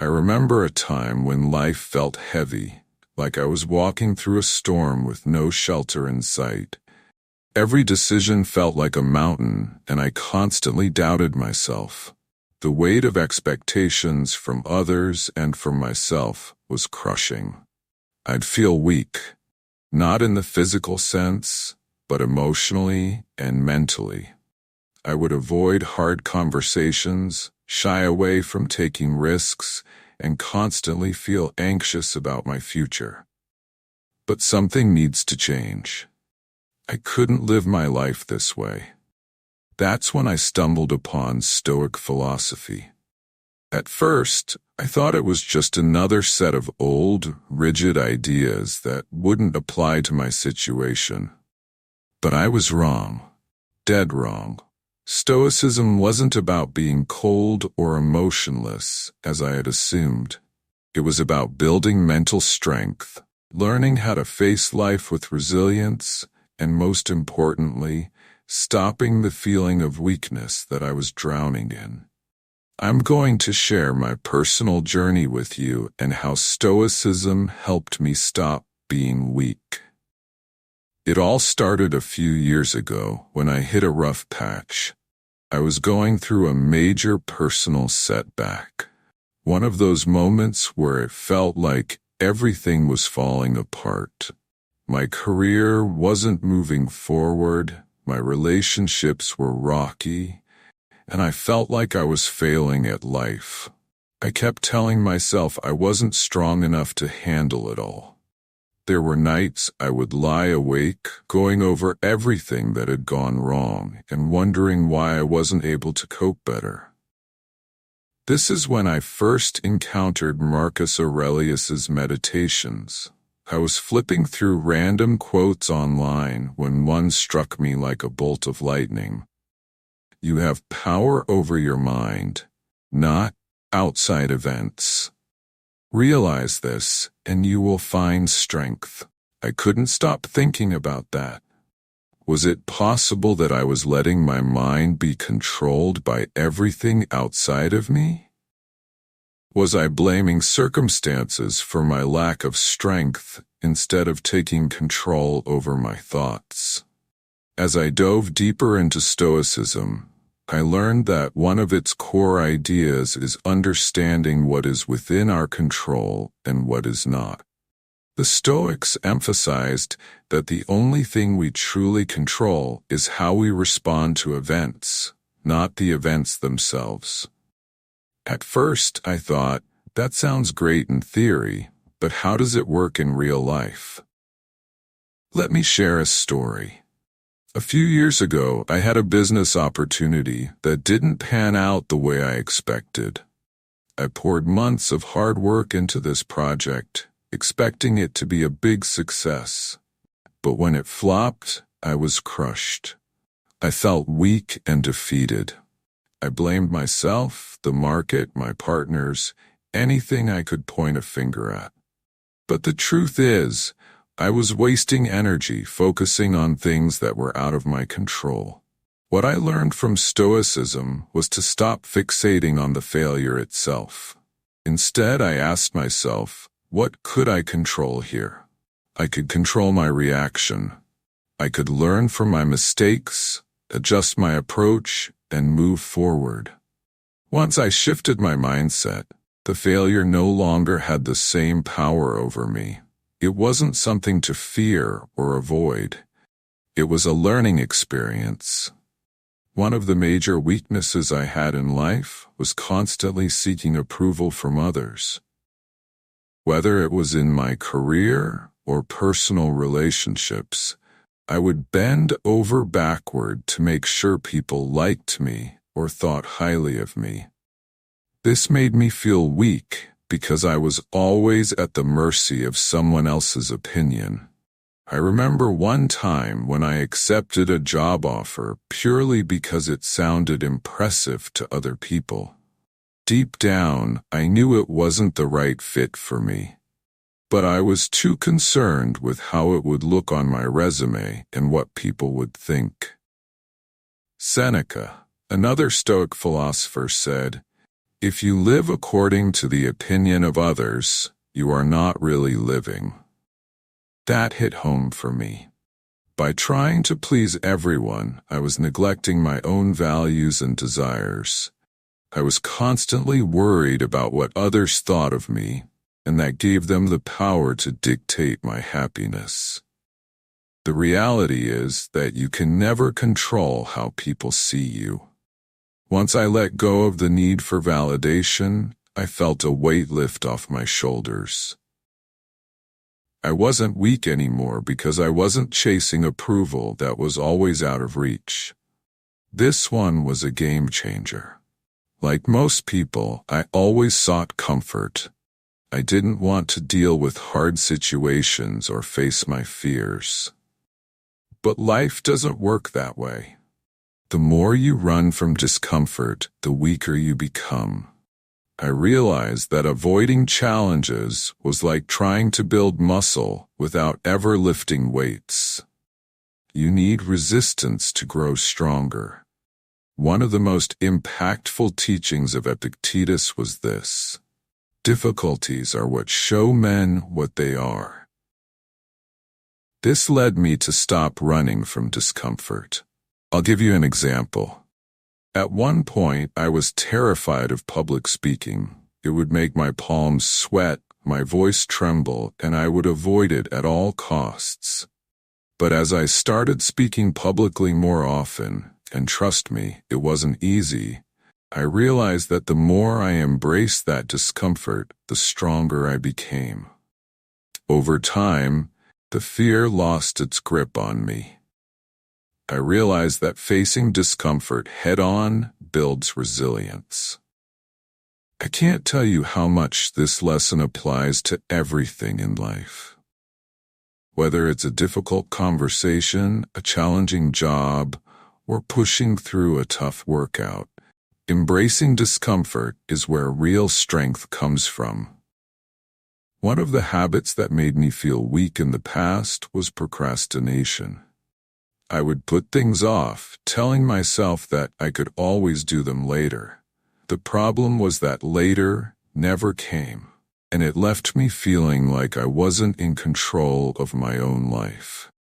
I remember a time when life felt heavy, like I was walking through a storm with no shelter in sight. Every decision felt like a mountain, and I constantly doubted myself. The weight of expectations from others and from myself was crushing. I'd feel weak, not in the physical sense, but emotionally and mentally. I would avoid hard conversations, shy away from taking risks, and constantly feel anxious about my future. But something needs to change. I couldn't live my life this way. That's when I stumbled upon Stoic philosophy. At first, I thought it was just another set of old, rigid ideas that wouldn't apply to my situation. But I was wrong. Dead wrong. Stoicism wasn't about being cold or emotionless, as I had assumed. It was about building mental strength, learning how to face life with resilience, and most importantly, stopping the feeling of weakness that I was drowning in. I'm going to share my personal journey with you and how Stoicism helped me stop being weak. It all started a few years ago when I hit a rough patch. I was going through a major personal setback. One of those moments where it felt like everything was falling apart. My career wasn't moving forward, my relationships were rocky, and I felt like I was failing at life. I kept telling myself I wasn't strong enough to handle it all. There were nights I would lie awake, going over everything that had gone wrong and wondering why I wasn't able to cope better. This is when I first encountered Marcus Aurelius's Meditations. I was flipping through random quotes online when one struck me like a bolt of lightning. You have power over your mind, not outside events. Realize this, and you will find strength. I couldn't stop thinking about that. Was it possible that I was letting my mind be controlled by everything outside of me? Was I blaming circumstances for my lack of strength instead of taking control over my thoughts? As I dove deeper into Stoicism, I learned that one of its core ideas is understanding what is within our control and what is not. The Stoics emphasized that the only thing we truly control is how we respond to events, not the events themselves. At first, I thought, that sounds great in theory, but how does it work in real life? Let me share a story. A few years ago, I had a business opportunity that didn't pan out the way I expected. I poured months of hard work into this project, expecting it to be a big success. But when it flopped, I was crushed. I felt weak and defeated. I blamed myself, the market, my partners, anything I could point a finger at. But the truth is, I was wasting energy focusing on things that were out of my control. What I learned from Stoicism was to stop fixating on the failure itself. Instead, I asked myself, what could I control here? I could control my reaction. I could learn from my mistakes, adjust my approach, and move forward. Once I shifted my mindset, the failure no longer had the same power over me. It wasn't something to fear or avoid. It was a learning experience. One of the major weaknesses I had in life was constantly seeking approval from others. Whether it was in my career or personal relationships, I would bend over backward to make sure people liked me or thought highly of me. This made me feel weak because I was always at the mercy of someone else's opinion. I remember one time when I accepted a job offer purely because it sounded impressive to other people. Deep down, I knew it wasn't the right fit for me. But I was too concerned with how it would look on my resume and what people would think. Seneca, another Stoic philosopher, said, If you live according to the opinion of others, you are not really living. That hit home for me. By trying to please everyone, I was neglecting my own values and desires. I was constantly worried about what others thought of me, and that gave them the power to dictate my happiness. The reality is that you can never control how people see you. Once I let go of the need for validation, I felt a weight lift off my shoulders. I wasn't weak anymore because I wasn't chasing approval that was always out of reach. This one was a game changer. Like most people, I always sought comfort. I didn't want to deal with hard situations or face my fears. But life doesn't work that way. The more you run from discomfort, the weaker you become. I realized that avoiding challenges was like trying to build muscle without ever lifting weights. You need resistance to grow stronger. One of the most impactful teachings of Epictetus was this: difficulties are what show men what they are. This led me to stop running from discomfort. I'll give you an example. At one point, I was terrified of public speaking. It would make my palms sweat, my voice tremble, and I would avoid it at all costs. But as I started speaking publicly more often, and trust me, it wasn't easy, I realized that the more I embraced that discomfort, the stronger I became. Over time, the fear lost its grip on me. I realized that facing discomfort head-on builds resilience. I can't tell you how much this lesson applies to everything in life. Whether it's a difficult conversation, a challenging job, or pushing through a tough workout, embracing discomfort is where real strength comes from. One of the habits that made me feel weak in the past was procrastination. I would put things off, telling myself that I could always do them later. The problem was that later never came, and it left me feeling like I wasn't in control of my own life.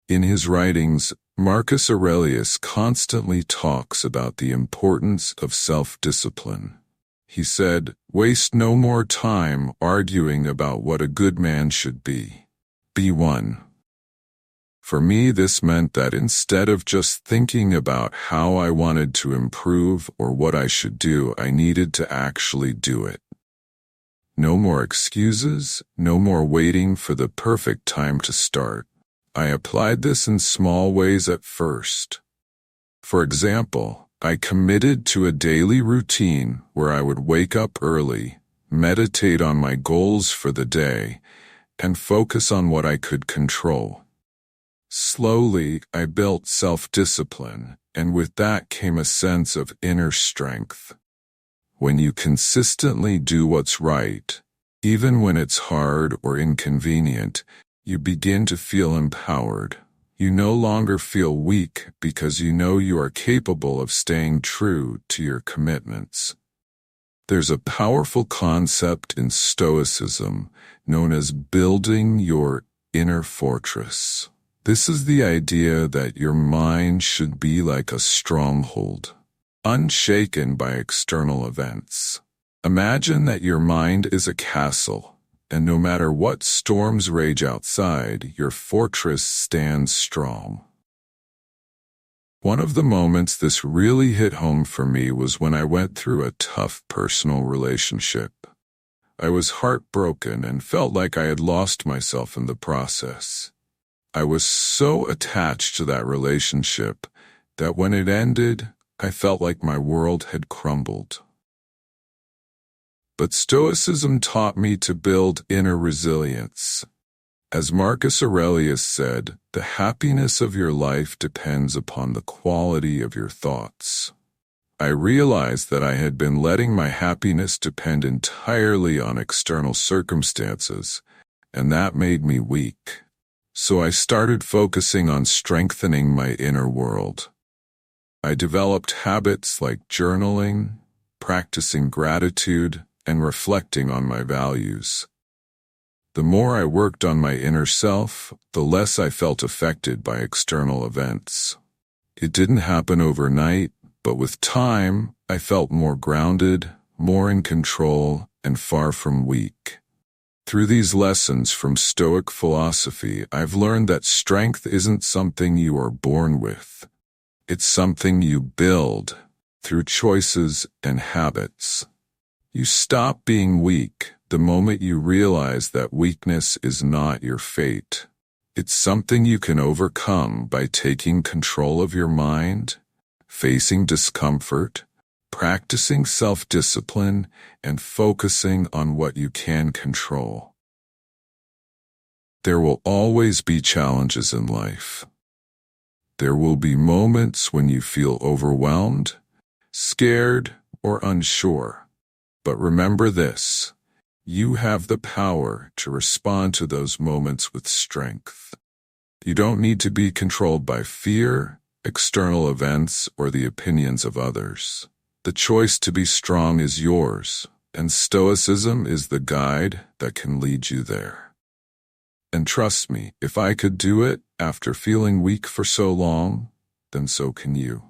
In his writings, Marcus Aurelius constantly talks about the importance of self-discipline. He said, "Waste no more time arguing about what a good man should be. Be one." For me, this meant that instead of just thinking about how I wanted to improve or what I should do, I needed to actually do it. No more excuses, no more waiting for the perfect time to start. I applied this in small ways at first. For example, I committed to a daily routine where I would wake up early, meditate on my goals for the day, and focus on what I could control. Slowly, I built self-discipline, and with that came a sense of inner strength. When you consistently do what's right, even when it's hard or inconvenient, you begin to feel empowered. You no longer feel weak because you know you are capable of staying true to your commitments. There's a powerful concept in Stoicism known as building your inner fortress. This is the idea that your mind should be like a stronghold, unshaken by external events. Imagine that your mind is a castle, and no matter what storms rage outside, your fortress stands strong. One of the moments this really hit home for me was when I went through a tough personal relationship. I was heartbroken and felt like I had lost myself in the process. I was so attached to that relationship that when it ended, I felt like my world had crumbled. But Stoicism taught me to build inner resilience. As Marcus Aurelius said, the happiness of your life depends upon the quality of your thoughts. I realized that I had been letting my happiness depend entirely on external circumstances, and that made me weak. So I started focusing on strengthening my inner world. I developed habits like journaling, practicing gratitude, and reflecting on my values. The more I worked on my inner self, the less I felt affected by external events. It didn't happen overnight, but with time, I felt more grounded, more in control, and far from weak. Through these lessons from Stoic philosophy, I've learned that strength isn't something you are born with. It's something you build through choices and habits. You stop being weak the moment you realize that weakness is not your fate. It's something you can overcome by taking control of your mind, facing discomfort, practicing self-discipline, and focusing on what you can control. There will always be challenges in life. There will be moments when you feel overwhelmed, scared, or unsure. But remember this: you have the power to respond to those moments with strength. You don't need to be controlled by fear, external events, or the opinions of others. The choice to be strong is yours, and Stoicism is the guide that can lead you there. And trust me, if I could do it after feeling weak for so long, then so can you.